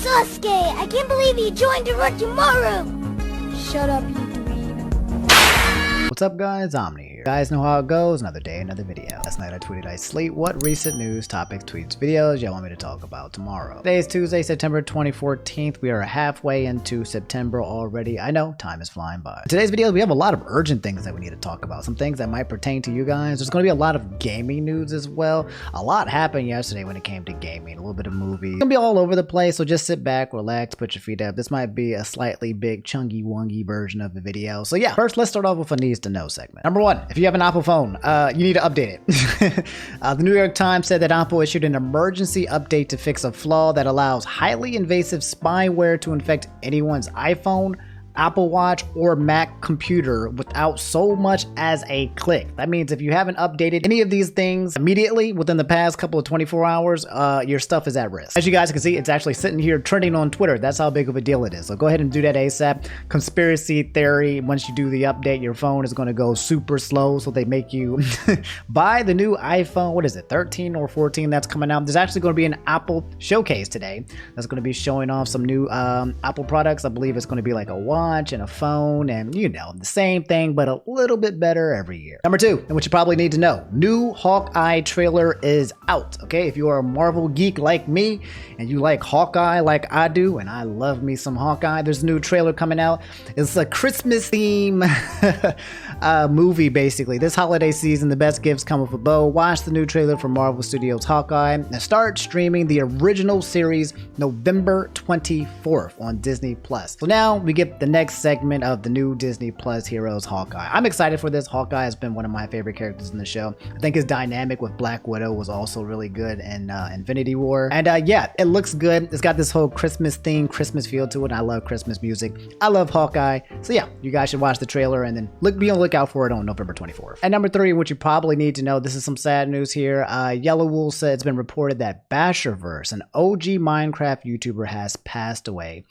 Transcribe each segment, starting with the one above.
Sasuke! I can't believe he joined Orochimaru! Shut up, you dweeb. What's up guys, Omni here. You guys know how it goes, another day, another video. Last night I tweeted I slate what recent news, topics, tweets, videos y'all want me to talk about tomorrow. Today is Tuesday, September 2014. We are halfway into September already. I know, time is flying by. In today's video, we have a lot of urgent things that we need to talk about. Some things that might pertain to you guys. There's going to be a lot of gaming news as well. A lot happened yesterday when it came to gaming. A little bit of movies. It's going to be all over the place, so just sit back, relax, put your feet up. This might be a slightly big, chungy, wongy version of the video. So yeah, first let's start off with a needs to know segment. Number one, if you have an Apple phone, you need to update it. The New York Times said that Apple issued an emergency update to fix a flaw that allows highly invasive spyware to infect anyone's iPhone, Apple Watch, or Mac computer without so much as a click. That means if you haven't updated any of these things immediately within the past couple of 24 hours, your stuff is at risk. As you guys can see, it's actually sitting here trending on Twitter. That's how big of a deal it is. So go ahead and do that ASAP. Conspiracy theory, once you do the update, your phone is going to go super slow, so they make you buy the new iPhone, what is it, 13 or 14 that's coming out. There's actually going to be an Apple showcase today that's going to be showing off some new Apple products. I believe it's going to be like a watch and a phone, and you know, the same thing but a little bit better every year. Number two, and what you probably need to know, new Hawkeye trailer is out. Okay, if you are a Marvel geek like me and you like Hawkeye like I do, and I love me some Hawkeye, there's a new trailer coming out. It's a Christmas theme movie basically. This holiday season, the best gifts come with a bow. Watch the new trailer for Marvel Studios Hawkeye and start streaming the original series November 24th on Disney Plus. So now we get the next segment of the new Disney Plus Heroes Hawkeye. I'm excited for this. Hawkeye has been one of my favorite characters in the show. I think his dynamic with Black Widow was also really good in Infinity War. And yeah, it looks good. It's got this whole Christmas theme, Christmas feel to it. I love Christmas music. I love Hawkeye. So yeah, you guys should watch the trailer and then be on the lookout for it on November 24th. And number three, what you probably need to know, this is some sad news here. Yellow Wool said it's been reported that Bashurverse, an OG Minecraft YouTuber, has passed away.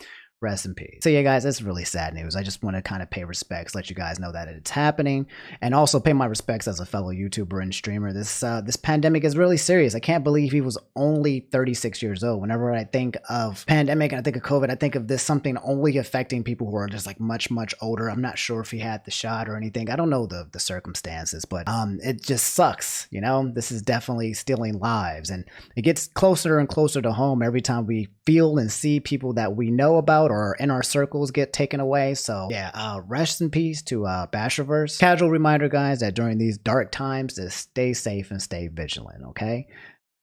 Rest in peace. So yeah, guys, that's really sad news. I just want to kind of pay respects, let you guys know that it's happening, and also pay my respects as a fellow YouTuber and streamer. This pandemic is really serious. I can't believe he was only 36 years old. Whenever I think of pandemic and I think of COVID, I think of this something only affecting people who are just like much older. I'm not sure if he had the shot or anything. I don't know the circumstances, but it just sucks. You know, this is definitely stealing lives, and it gets closer and closer to home every time we feel and see people that we know about or in our circles get taken away. So yeah, rest in peace to Bashurverse. Casual reminder, guys, that during these dark times, just stay safe and stay vigilant, okay?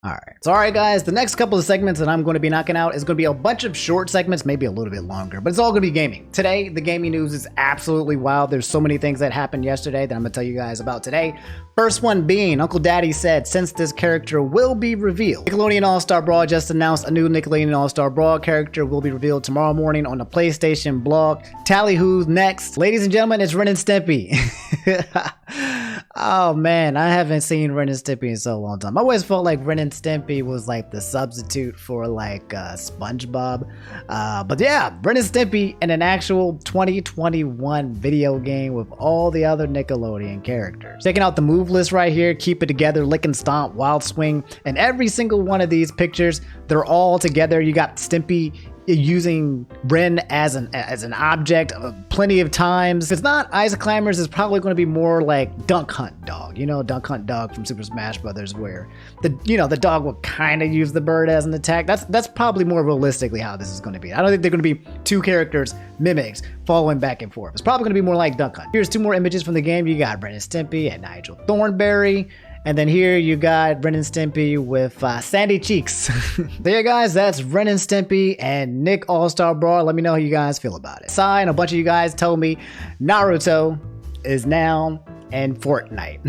Alright, so alright guys, the next couple of segments that I'm going to be knocking out is going to be a bunch of short segments, maybe a little bit longer, but it's all going to be gaming. Today, the gaming news is absolutely wild. There's so many things that happened yesterday that I'm going to tell you guys about today. First one being, Uncle Daddy said since this character will be revealed. Nickelodeon All-Star Brawl just announced a new Nickelodeon All-Star Brawl character will be revealed tomorrow morning on the PlayStation blog. Tally who's next? Ladies and gentlemen, it's Ren and Stimpy. Oh man, I haven't seen Ren and Stimpy in so long time. I always felt like Ren and Stimpy was like the substitute for like SpongeBob. But yeah, Ren and Stimpy in an actual 2021 video game with all the other Nickelodeon characters. Checking out the move list right here, keep it together, lick and stomp, wild swing, and every single one of these pictures, they're all together. You got Stimpy using Ren as an object plenty of times. If it's not Ice Climbers, it's probably going to be more like Dunk Hunt Dog. You know, Dunk Hunt Dog from Super Smash Brothers, where the dog will kind of use the bird as an attack. That's probably more realistically how this is going to be. I don't think they're going to be two characters mimics following back and forth. It's probably going to be more like Dunk Hunt. Here's two more images from the game. You got Ren and Stimpy and Nigel Thornberry. And then here you got Ren and Stimpy with Sandy Cheeks. There, guys, that's Ren and Stimpy and Nick All-Star Brawl. Let me know how you guys feel about it. And a bunch of you guys told me Naruto is now in Fortnite.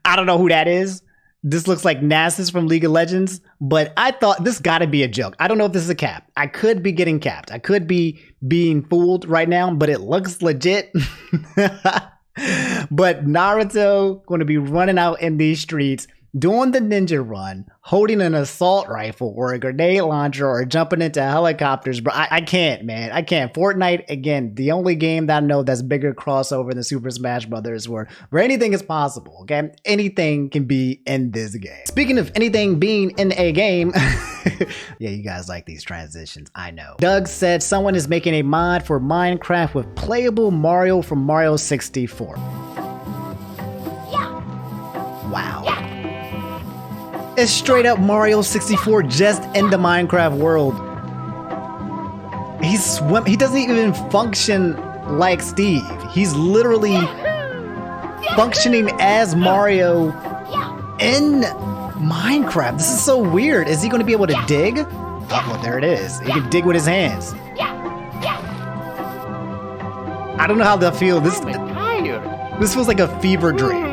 I don't know who that is. This looks like Nasus from League of Legends, but I thought this gotta be a joke. I don't know if this is a cap. I could be getting capped. I could be being fooled right now, but it looks legit. But Naruto going to be running out in these streets doing the ninja run, holding an assault rifle or a grenade launcher or jumping into helicopters, bro. I can't, man. I can't. Fortnite, again, the only game that I know that's bigger crossover than Super Smash Brothers, where anything is possible, okay? Anything can be in this game. Speaking of anything being in a game, yeah, you guys like these transitions, I know. Doug said someone is making a mod for Minecraft with playable Mario from Mario 64. Wow. It's straight up Mario 64 just in the Minecraft world. He doesn't even function like Steve. He's literally functioning as Mario in Minecraft. This is so weird. Is he going to be able to dig? Oh, well, there it is. He can dig with his hands. I don't know how that feels. This feels like a fever dream.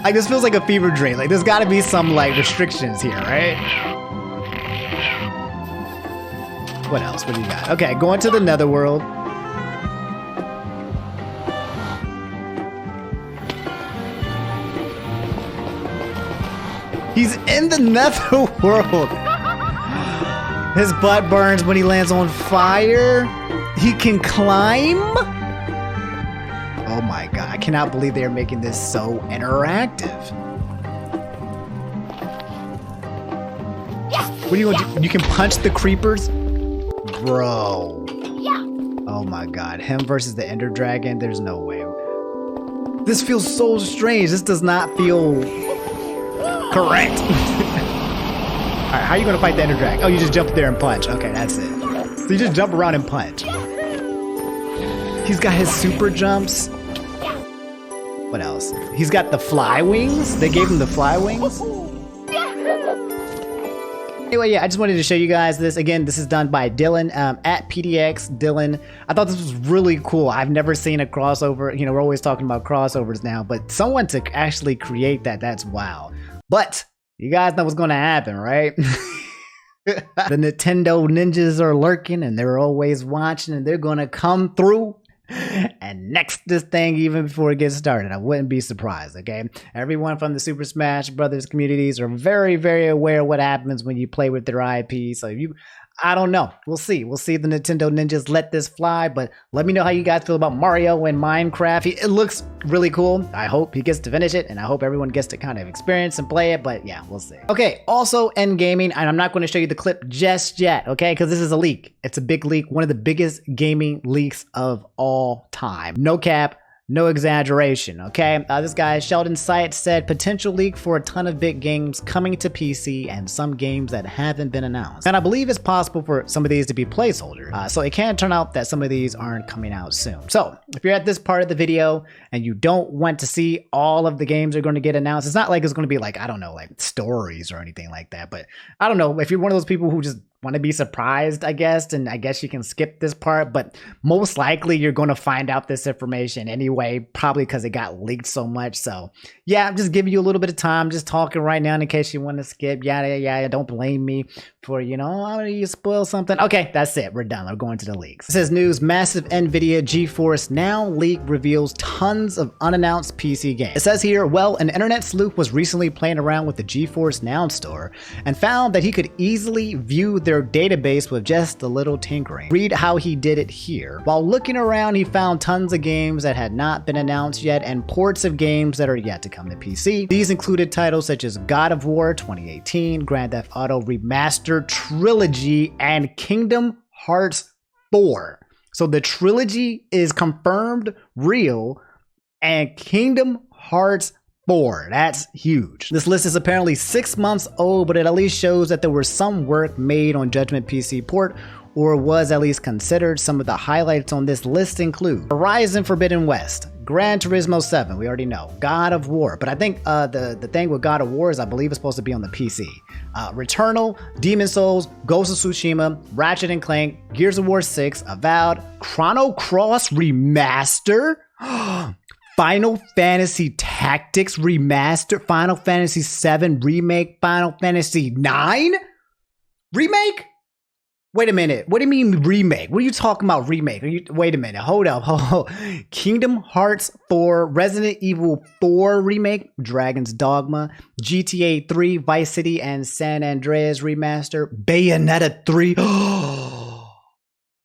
Like, this feels like a fever dream. Like, there's got to be some, like, restrictions here, right? What else? What do you got? Okay, going to the netherworld. He's in the netherworld. His butt burns when he lands on fire. He can climb. Oh my god, I cannot believe they're making this so interactive. What do you want to do? You can punch the creepers? Bro. Oh my god, him versus the Ender Dragon, there's no way. This feels so strange. This does not feel correct. Alright, how are you gonna fight the Ender Dragon? Oh, you just jump there and punch. Okay, that's it. So you just jump around and punch. He's got his super jumps. What else? He's got the fly wings. They gave him the fly wings. Anyway, yeah, I just wanted to show you guys this. Again, this is done by Dylan, at PDX Dylan. I thought this was really cool. I've never seen a crossover. You know, we're always talking about crossovers now, but someone to actually create that, that's wow. But you guys know what's going to happen, right? The Nintendo ninjas are lurking and they're always watching and they're going to come through and next this thing even before it gets started. I wouldn't be surprised, okay? Everyone from the Super Smash Brothers communities are very, very aware of what happens when you play with their IP. So I don't know. We'll see. We'll see if the Nintendo ninjas let this fly, but let me know how you guys feel about Mario and Minecraft. It looks really cool. I hope he gets to finish it, and I hope everyone gets to kind of experience and play it, but yeah, we'll see. Okay, also in gaming, and I'm not going to show you the clip just yet, okay, because this is a leak. It's a big leak, one of the biggest gaming leaks of all time. No cap. No exaggeration, okay? This guy, Sheldon Sight, said potential leak for a ton of big games coming to PC and some games that haven't been announced. And I believe it's possible for some of these to be placeholders. So it can turn out that some of these aren't coming out soon. So if you're at this part of the video and you don't want to see all of the games are going to get announced, it's not like it's going to be like, I don't know, like stories or anything like that. But I don't know, if you're one of those people who just want to be surprised, I guess, and I guess you can skip this part, but most likely you're going to find out this information anyway, probably because it got leaked so much. So yeah, I'm just giving you a little bit of time, just talking right now in case you want to skip. Yeah, don't blame me for, you know, you spoil something. Okay, that's it. We're done. We're going to the leaks. It says news, massive Nvidia GeForce Now leak reveals tons of unannounced PC games. It says here, well, an internet sleuth was recently playing around with the GeForce Now store and found that he could easily view their database with just a little tinkering. Read how he did it here. While looking around, he found tons of games that had not been announced yet and ports of games that are yet to come to PC. These included titles such as God of War 2018, Grand Theft Auto Remastered Trilogy, and Kingdom Hearts 4. So the trilogy is confirmed real, and Kingdom Hearts 4. That's huge. This list is apparently 6 months old, but it at least shows that there was some work made on Judgment PC port, or was at least considered. Some of the highlights on this list include Horizon Forbidden West, Gran Turismo 7, we already know, God of War, but I think the thing with God of War is I believe it's supposed to be on the PC. Returnal, Demon Souls, Ghost of Tsushima, Ratchet & Clank, Gears of War 6, Avowed, Chrono Cross Remaster, Final Fantasy Tactics Remaster, Final Fantasy 7 Remake, Final Fantasy 9 Remake? Wait a minute. What do you mean remake? What are you talking about remake? Wait a minute. Hold up. Kingdom Hearts 4, Resident Evil 4 remake, Dragon's Dogma, GTA 3, Vice City and San Andreas remaster, Bayonetta 3.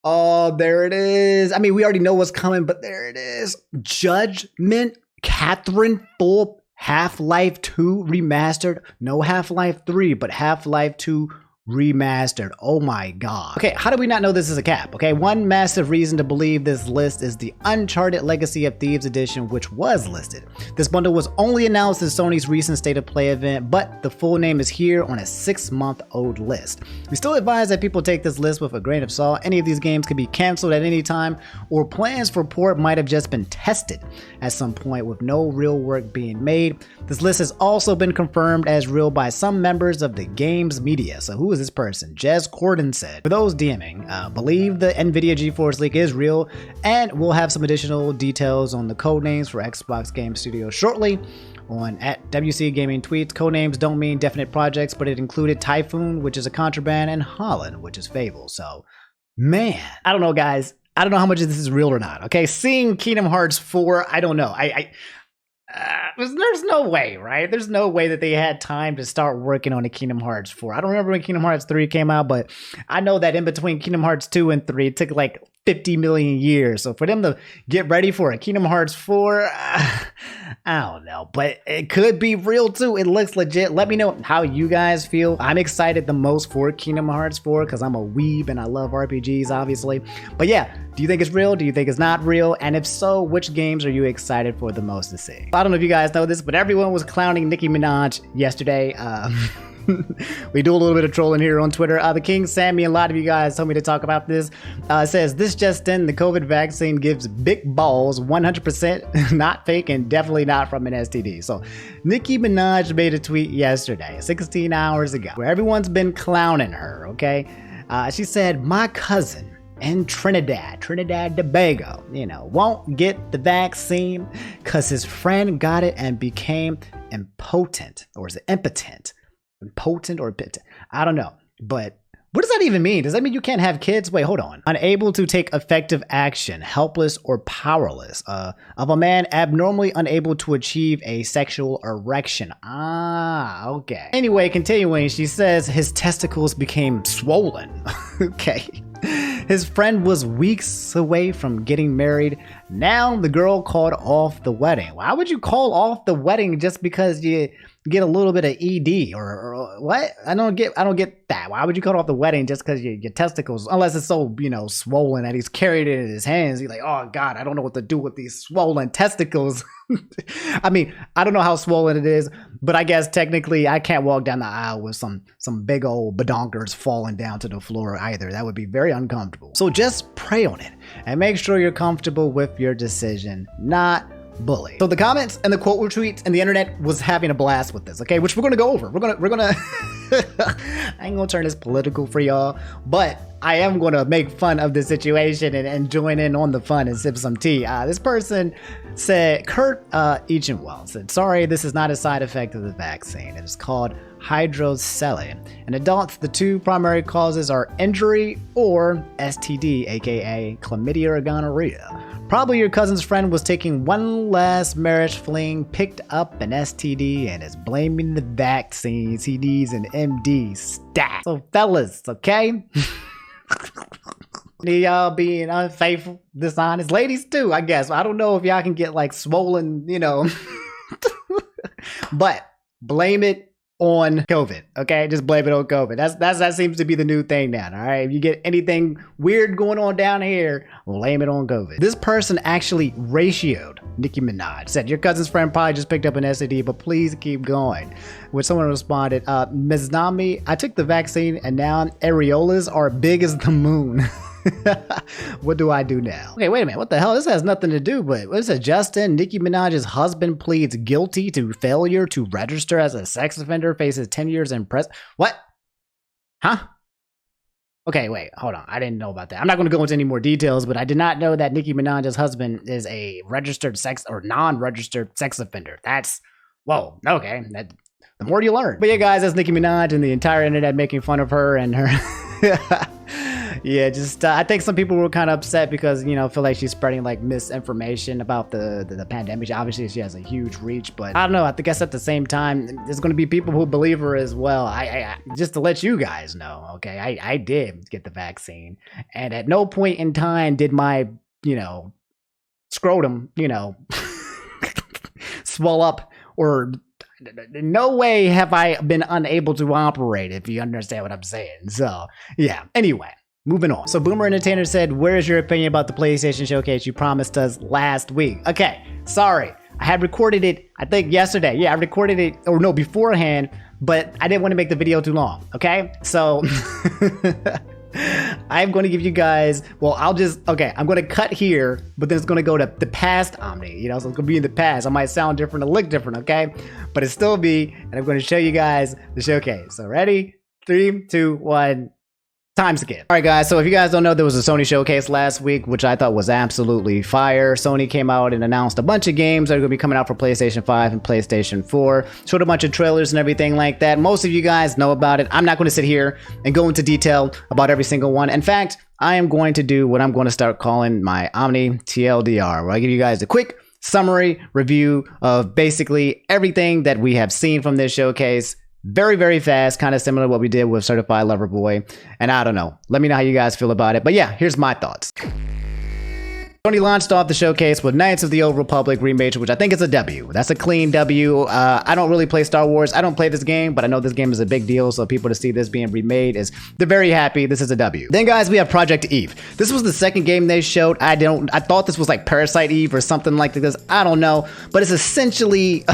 Oh, there it is. I mean, we already know what's coming, but there it is. Judgment, Catherine full, Half-Life 2 remastered. No Half-Life 3, but Half-Life 2 remastered. Oh my god. Okay, how do we not know this is a cap? Okay, one massive reason to believe this list is the Uncharted Legacy of Thieves edition, which was listed. This bundle was only announced in Sony's recent State of Play event, but the full name is here on a 6-month-old list. We still advise that people take this list with a grain of salt. Any of these games could be canceled at any time, or plans for port might have just been tested at some point with no real work being made. This list has also been confirmed as real by some members of the games media. So who is this person? Jez Corden said, for those DMing, believe the Nvidia GeForce leak is real, and we'll have some additional details on the codenames for Xbox Game Studios shortly. On at WC Gaming tweets, codenames don't mean definite projects, but it included Typhoon, which is a Contraband, and Holland, which is Fable. So, man, I don't know, guys. I don't know how much of this is real or not. Okay, seeing Kingdom Hearts 4, I don't know. There's no way, right? There's no way that they had time to start working on a Kingdom Hearts 4. I don't remember when Kingdom Hearts 3 came out, but I know that in between Kingdom Hearts 2 and 3, it took like 50 million years. So for them to get ready for a Kingdom Hearts 4, I don't know, but it could be real too. It looks legit. Let me know how you guys feel. I'm excited the most for Kingdom Hearts 4 because I'm a weeb and I love RPGs, obviously. But yeah, do you think it's real? Do you think it's not real? And if so, which games are you excited for the most to see? I don't know if you guys know this, but everyone was clowning Nicki Minaj yesterday. We do a little bit of trolling here on Twitter. The King Sammy, a lot of you guys told me to talk about this. Says, this just in, the COVID vaccine gives big balls, 100% not fake and definitely not from an STD. So Nicki Minaj made a tweet yesterday, 16 hours ago, where everyone's been clowning her, okay? She said, my cousin in Trinidad Tobago, won't get the vaccine because his friend got it and became impotent. Or is it impotent? Impotent or impotent? I don't know. But what does that even mean? Does that mean you can't have kids? Wait, hold on. Unable to take effective action, helpless or powerless. Of a man abnormally unable to achieve a sexual erection. Ah, okay. Anyway, continuing, she says his testicles became swollen. Okay. His friend was weeks away from getting married. Now the girl called off the wedding. Why would you call off the wedding just because you get a little bit of ED or what? I don't get that. Why would you call off the wedding just because your testicles, unless it's so, swollen that he's carried it in his hands. He's like, oh God, I don't know what to do with these swollen testicles. I mean, I don't know how swollen it is, but I guess technically I can't walk down the aisle with some big old badonkers falling down to the floor either. That would be very uncomfortable. So just pray on it and make sure you're comfortable with your decision, not bully. So the comments and the quote retweets and the internet was having a blast with this, okay? Which we're gonna go over. We're gonna I ain't gonna turn this political for y'all, but I am gonna make fun of the situation and join in on the fun and sip some tea. This person said, Kurt Eachenwell said, sorry, this is not a side effect of the vaccine. It is called hydrocele. In adults, the two primary causes are injury or STD, aka chlamydia or gonorrhea. Probably your cousin's friend was taking one last marriage fling, picked up an STD, and is blaming the vaccine, CDs, and MDs. Stat. So fellas, okay? Y'all being unfaithful, dishonest. Ladies too, I guess. I don't know if y'all can get like swollen, but blame it on COVID, okay? Just blame it on COVID. That seems to be the new thing now, all right? If you get anything weird going on down here, blame it on COVID. This person actually ratioed Nicki Minaj. Said, your cousin's friend probably just picked up an STD, but please keep going. When someone responded, Ms. Nami, I took the vaccine and now areolas are big as the moon. What do I do now? Okay, wait a minute. What the hell? This has nothing to do with what is it? Justin, Nicki Minaj's husband pleads guilty to failure to register as a sex offender, faces 10 years in prison. What? Huh? Okay, wait, hold on. I didn't know about that. I'm not going to go into any more details, but I did not know that Nicki Minaj's husband is a registered sex or non-registered sex offender. That's, whoa, okay. The more you learn. But yeah, guys, that's Nicki Minaj and the entire internet making fun of her and her Yeah, just I think some people were kind of upset because, you know, feel like she's spreading like misinformation about the pandemic. Obviously, she has a huge reach, but I don't know. I guess at the same time, there's going to be people who believe her as well. I just to let you guys know, okay, I did get the vaccine, and at no point in time did my, you know, scrotum, you know, swell up, or in no way have I been unable to operate, if you understand what I'm saying. So yeah, anyway, moving on. So Boomer Entertainer said, where is your opinion about the PlayStation Showcase you promised us last week? Okay, sorry, I had recorded it, I think yesterday. Yeah, I recorded it, or no, beforehand, but I didn't want to make the video too long, okay? So I'm going to give you guys, well, I'm going to cut here, but then it's going to go to the past Omni, you know, so it's going to be in the past. I might sound different or look different, okay? But it's still me, and I'm going to show you guys the showcase. So ready? 3, 2, 1. Time skip. All right, guys, so if you guys don't know, there was a Sony showcase last week, which I thought was absolutely fire. Sony came out and announced a bunch of games that are going to be coming out for PlayStation 5 and PlayStation 4. Showed a bunch of trailers and everything like that. Most of you guys know about it. I'm not going to sit here and go into detail about every single one. In fact, I am going to do what I'm going to start calling my Omni TLDR, where I give you guys a quick summary review of basically everything that we have seen from this showcase. Very, very fast, kind of similar to what we did with Certified Lover Boy. And I don't know. Let me know how you guys feel about it. But yeah, here's my thoughts. Sony launched off the showcase with Knights of the Old Republic Remake, which I think is a W. That's a clean W. I don't really play Star Wars. I don't play this game, but I know this game is a big deal, so people to see this being remade they're very happy. This is a W. Then, guys, we have Project Eve. This was the second game they showed. I thought this was like Parasite Eve or something like this. I don't know, but it's essentially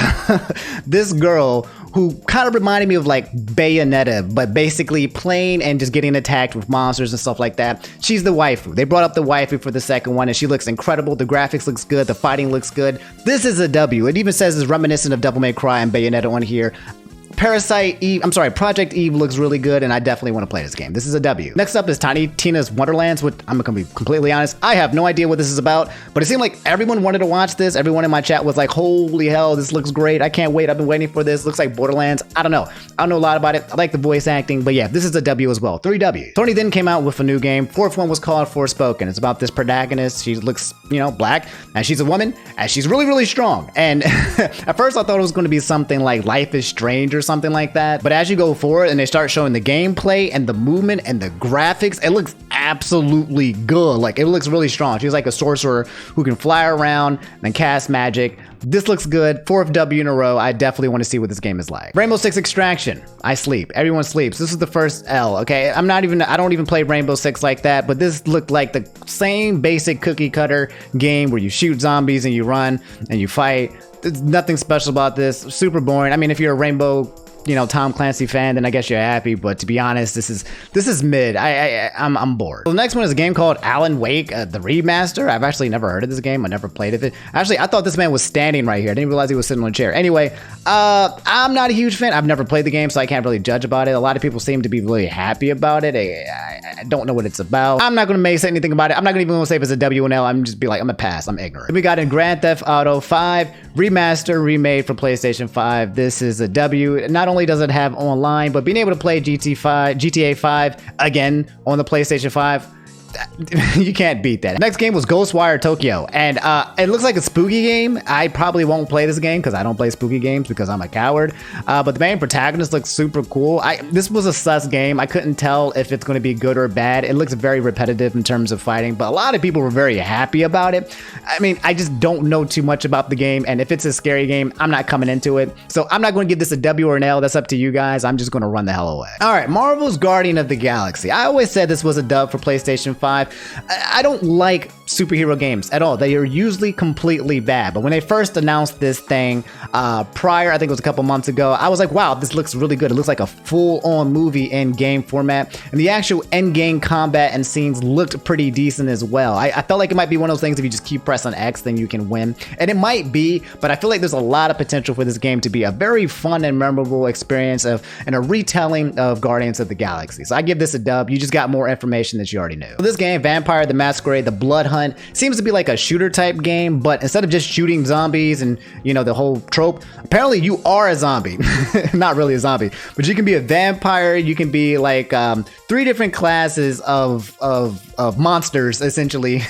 this girl who kind of reminded me of like Bayonetta, but basically playing and just getting attacked with monsters and stuff like that. She's the waifu. They brought up the waifu for the second one, and she looks incredible. The graphics looks good. The fighting looks good. This is a W. It even says it's reminiscent of Devil May Cry and Bayonetta on here. Project Eve looks really good, and I definitely want to play this game. This is a W. Next up is Tiny Tina's Wonderlands, which I'm gonna be completely honest, I have no idea what this is about, but it seemed like everyone wanted to watch this. Everyone in my chat was like, holy hell, this looks great. I can't wait. I've been waiting for this. Looks like Borderlands. I don't know. I don't know a lot about it. I like the voice acting, but yeah, this is a W as well. 3 Ws. Sony then came out with a new game. Fourth one was called Forspoken. It's about this protagonist. She looks, you know, black, and she's a woman, and she's really, really strong. And at first I thought it was going to be something like Life is Strange or something like that. But as you go forward and they start showing the gameplay and the movement and the graphics, it looks absolutely good. Like, it looks really strong. She's like a sorcerer who can fly around and cast magic. This looks good. 4th W in a row. I definitely want to see what this game is like. Rainbow Six Extraction. I sleep. Everyone sleeps. This is the first L, okay? I don't even play Rainbow Six like that, but this looked like the same basic cookie cutter game where you shoot zombies and you run and you fight. There's nothing special about this. Super boring. I mean, if you're a Rainbow, you know, Tom Clancy fan, then I guess you're happy, but to be honest, this is mid. I'm bored. So the next one is a game called Alan Wake, the remaster. I've actually never heard of this game. I never played it. Actually, I thought this man was standing right here. I didn't realize he was sitting on a chair. Anyway, I'm not a huge fan. I've never played the game, so I can't really judge about it. A lot of people seem to be really happy about it. I don't know what it's about. I'm not going to say anything about it. I'm not even going to say if it's a W and L. I'm just be like, I'm a pass. I'm ignorant. We got in Grand Theft Auto 5 remaster remade for PlayStation 5. This is a W. Not only does it have online, but being able to play GTA 5 again on the PlayStation 5, you can't beat that. Next game was Ghostwire Tokyo, and it looks like a spooky game. I probably won't play this game because I don't play spooky games because I'm a coward, but the main protagonist looks super cool. This was a sus game. I couldn't tell if it's going to be good or bad. It looks very repetitive in terms of fighting, but a lot of people were very happy about it. I mean, I just don't know too much about the game, and if it's a scary game, I'm not coming into it, so I'm not going to give this a W or an L. That's up to you guys. I'm just going to run the hell away. All right, Marvel's Guardian of the Galaxy. I always said this was a dub for PlayStation 5. I don't like superhero games at all. They are usually completely bad. But when they first announced this thing prior, I think it was a couple months ago, I was like, wow, this looks really good. It looks like a full-on movie in game format. And the actual end-game combat and scenes looked pretty decent as well. I felt like it might be one of those things, if you just keep pressing X, then you can win. And it might be, but I feel like there's a lot of potential for this game to be a very fun and memorable experience and a retelling of Guardians of the Galaxy. So I give this a dub. You just got more information that you already knew. So this game, Vampire the Masquerade, the Blood Hunt hunt. Seems to be like a shooter type game, but instead of just shooting zombies and, you know, the whole trope, apparently you are a zombie. Not really a zombie, but you can be a vampire. You can be like 3 different classes of monsters, essentially.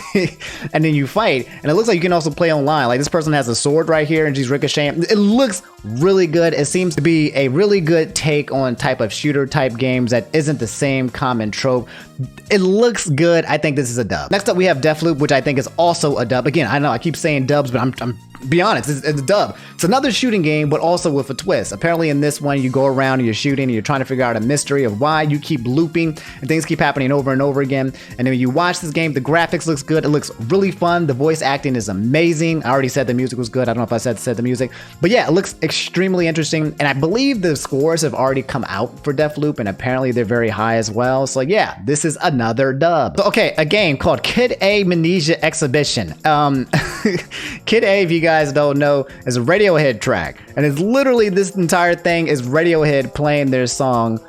And then you fight. And it looks like you can also play online. Like this person has a sword right here and she's ricocheting. It looks really good. It seems to be a really good take on type of shooter type games that isn't the same common trope. It looks good. I think this is a dub. Next up we have Deathloop, which I think is also a dub. Again, I know I keep saying dubs, but I'm be honest, it's a dub. It's another shooting game, but also with a twist. Apparently in this one, you go around and you're shooting and you're trying to figure out a mystery of why you keep looping and things keep happening over and over again. And then when you watch this game, the graphics looks good. It looks really fun. The voice acting is amazing. I already said the music was good. I don't know if I said the music, but yeah, it looks extremely interesting. And I believe the scores have already come out for Deathloop and apparently they're very high as well. So yeah, this is another dub. So, okay, a game called Kid A Amnesia Exhibition. Kid A, if you guys don't know, is a Radiohead track, and it's literally this entire thing is Radiohead playing their song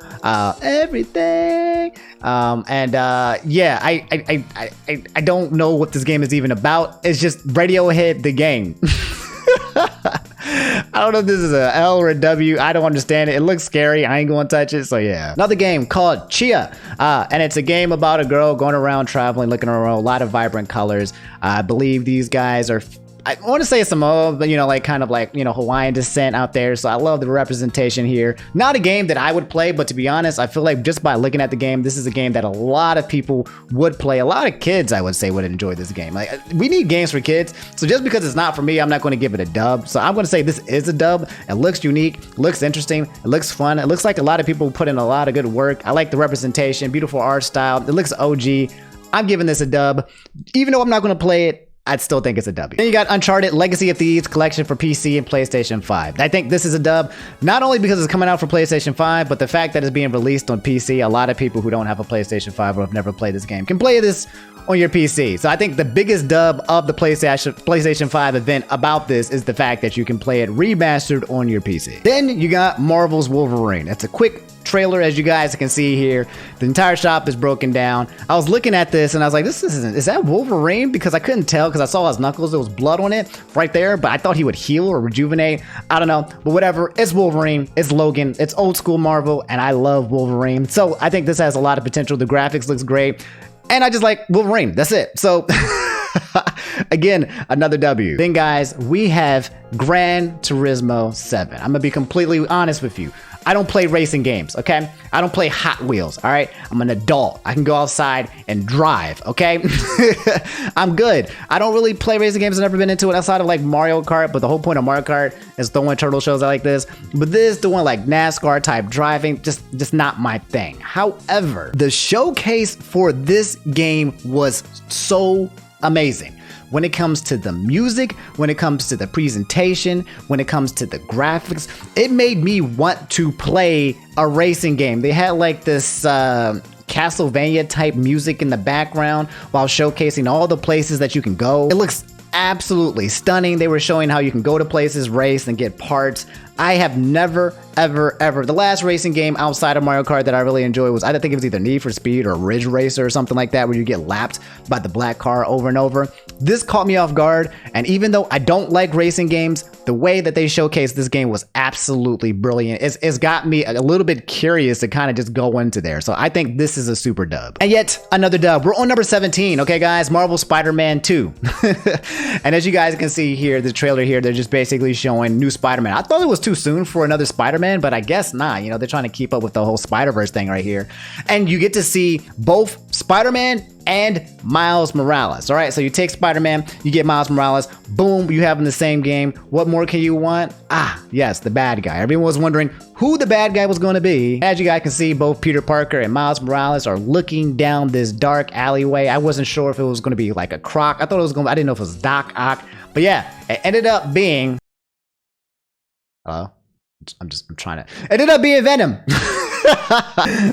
Everything. Yeah, I don't know what this game is even about. It's just Radiohead the game. I don't know if this is a L or a W. I don't understand it. It looks scary. I ain't gonna touch it. So yeah. Another game called Chia. And it's a game about a girl going around traveling, looking around, a lot of vibrant colors. I believe these guys are, I want to say Samoa, but you know, like kind of like, you know, Hawaiian descent out there. So I love the representation here. Not a game that I would play, but to be honest, I feel like just by looking at the game, this is a game that a lot of people would play. A lot of kids, I would say, would enjoy this game. Like, we need games for kids. So just because it's not for me, I'm not going to give it a dub. So I'm going to say this is a dub. It looks unique, looks interesting, it looks fun. It looks like a lot of people put in a lot of good work. I like the representation, beautiful art style. It looks OG. I'm giving this a dub. Even though I'm not going to play it, I'd still think it's a W. Then you got Uncharted Legacy of Thieves Collection for PC and PlayStation 5. I think this is a dub, not only because it's coming out for PlayStation 5, but the fact that it's being released on PC. A lot of people who don't have a PlayStation 5 or have never played this game can play this on your PC. So I think the biggest dub of the PlayStation 5 event about this is the fact that you can play it remastered on your PC. Then you got Marvel's Wolverine. It's a quick trailer, as you guys can see here. The entire shop is broken down. I was looking at this and I was like, is that Wolverine? Because I couldn't tell because I saw his knuckles. There was blood on it right there, but I thought he would heal or rejuvenate. I don't know, but whatever. It's Wolverine. It's Logan. It's old school Marvel, and I love Wolverine. So I think this has a lot of potential. The graphics looks great, and I just like Wolverine. That's it. So again, another W. Then guys, we have Gran Turismo 7. I'm gonna be completely honest with you. I don't play racing games, okay? I don't play Hot Wheels, all right? I'm an adult. I can go outside and drive, okay? I'm good. I don't really play racing games. I've never been into it outside of like Mario Kart, but the whole point of Mario Kart is throwing turtle shows like this. But this, doing like NASCAR type driving, just not my thing. However, the showcase for this game was so amazing. When it comes to the music, when it comes to the presentation, when it comes to the graphics, it made me want to play a racing game. They had like this Castlevania type music in the background while showcasing all the places that you can go. It looks absolutely stunning. They were showing how you can go to places, race, and get parts. I have never, ever, the last racing game outside of Mario Kart that I really enjoyed was, I think it was either Need for Speed or Ridge Racer or something like that, where you get lapped by the black car over and over. This caught me off guard, and even though I don't like racing games, the way that they showcased this game was absolutely brilliant. It's got me a little bit curious to kind of just go into there. So I think this is a super dub. And yet another dub. We're on number 17, okay guys? Marvel Spider-Man 2. And as you guys can see here, the trailer here, they're just basically showing new Spider-Man. I thought it was too soon for another Spider-Man, but I guess not. You know, they're trying to keep up with the whole Spider-Verse thing right here. And you get to see both Spider-Man and Miles Morales. All right, so you take Spider-Man, you get Miles Morales, boom, you have in the same game. What more can you want? Ah, yes, the bad guy. Everyone was wondering who the bad guy was going to be. As you guys can see, both Peter Parker and Miles Morales are looking down this dark alleyway. I wasn't sure if it was going to be like a Croc. I thought it was going to, I didn't know if it was Doc Ock, but yeah, it ended up being, hello? I'm trying to, it ended up being Venom.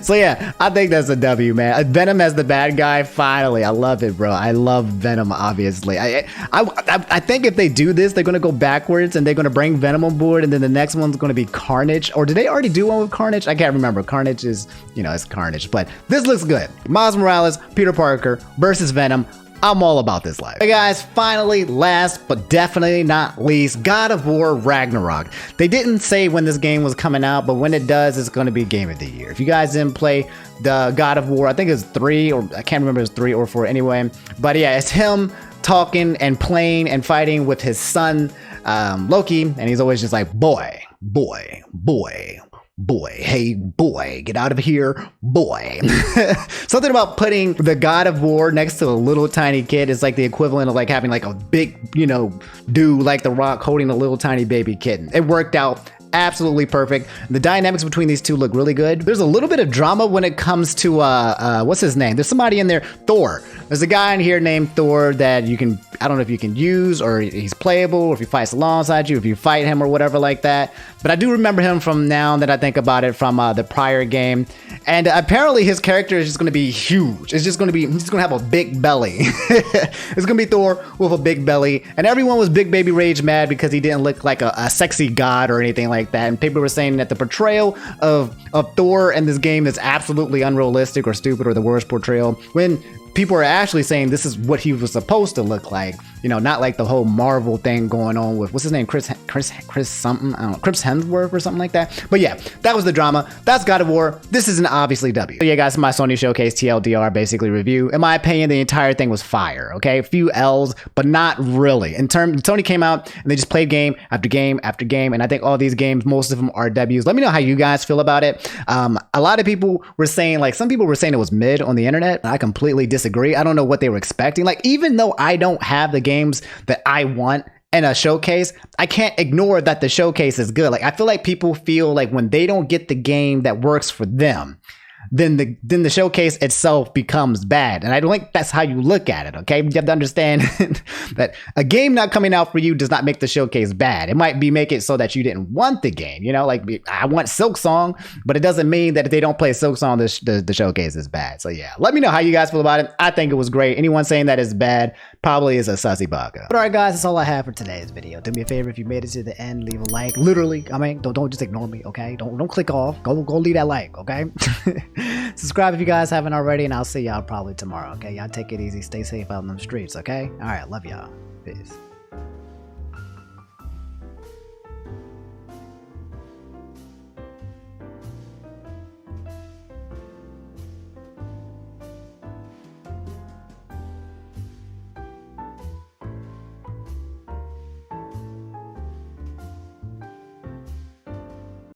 So yeah, I think that's a W, man. Venom as the bad guy, finally. I love it, bro. I love Venom, obviously. I think if they do this, they're gonna go backwards and they're gonna bring Venom on board, and then the next one's gonna be Carnage. Or did they already do one with Carnage? I can't remember. Carnage is, you know, it's Carnage, but this looks good. Miles Morales, Peter Parker versus Venom. I'm all about this life. Hey guys, finally, last but definitely not least, God of War Ragnarok. They didn't say when this game was coming out, but when it does, it's going to be Game of the Year. If you guys didn't play the God of War, I think it's 3, or I can't remember if it's 3 or 4 anyway. But yeah, it's him talking and playing and fighting with his son, Loki, and he's always just like, boy, boy, boy, boy, hey boy, get out of here, boy. Something about putting the God of War next to a little tiny kid is like the equivalent of like having like a big, you know, dude like The Rock holding a little tiny baby kitten. It worked out absolutely perfect. The dynamics between these two look really good. There's a little bit of drama when it comes to what's his name? There's somebody in there, Thor. There's a guy in here named Thor that you can, I don't know if you can use, or he's playable, or if he fights alongside you, if you fight him or whatever like that. But I do remember him from now that I think about it, from the prior game. And apparently his character is just going to be huge. It's just going to be, he's just going to have a big belly. It's going to be Thor with a big belly. And everyone was big baby rage mad because he didn't look like a sexy god or anything like that. And people were saying that the portrayal of Thor in this game is absolutely unrealistic or stupid or the worst portrayal, when people are actually saying this is what he was supposed to look like. You know, not like the whole Marvel thing going on with, what's his name, Chris something, I don't know, Chris Hemsworth or something like that. But yeah, that was the drama. That's God of War. This is an obviously W. So yeah, guys, my Sony Showcase TLDR basically review. In my opinion, the entire thing was fire. Okay, a few L's, but not really. In terms, Sony came out and they just played game after game after game, and I think all these games, most of them are W's. Let me know how you guys feel about it. A lot of people were saying, like, some people were saying it was mid on the internet. I completely disagree. I don't know what they were expecting. Like, even though I don't have the games that I want in a showcase, I can't ignore that the showcase is good. Like, I feel like people feel like when they don't get the game that works for them, then the showcase itself becomes bad. And I don't think that's how you look at it, okay? You have to understand that a game not coming out for you does not make the showcase bad. It might be make it so that you didn't want the game, you know? Like, I want Silk Song, but it doesn't mean that if they don't play Silk Song, the showcase is bad. So yeah, let me know how you guys feel about it. I think it was great. Anyone saying that is bad probably is a sussy baka. But all right, guys, that's all I have for today's video. Do me a favor, if you made it to the end, leave a like. Literally, I mean, don't just ignore me, okay? Don't click off. Go leave that like, okay? Subscribe if you guys haven't already, and I'll see y'all probably tomorrow, okay? Y'all take it easy. Stay safe out in them streets, okay? All right, love y'all. Peace.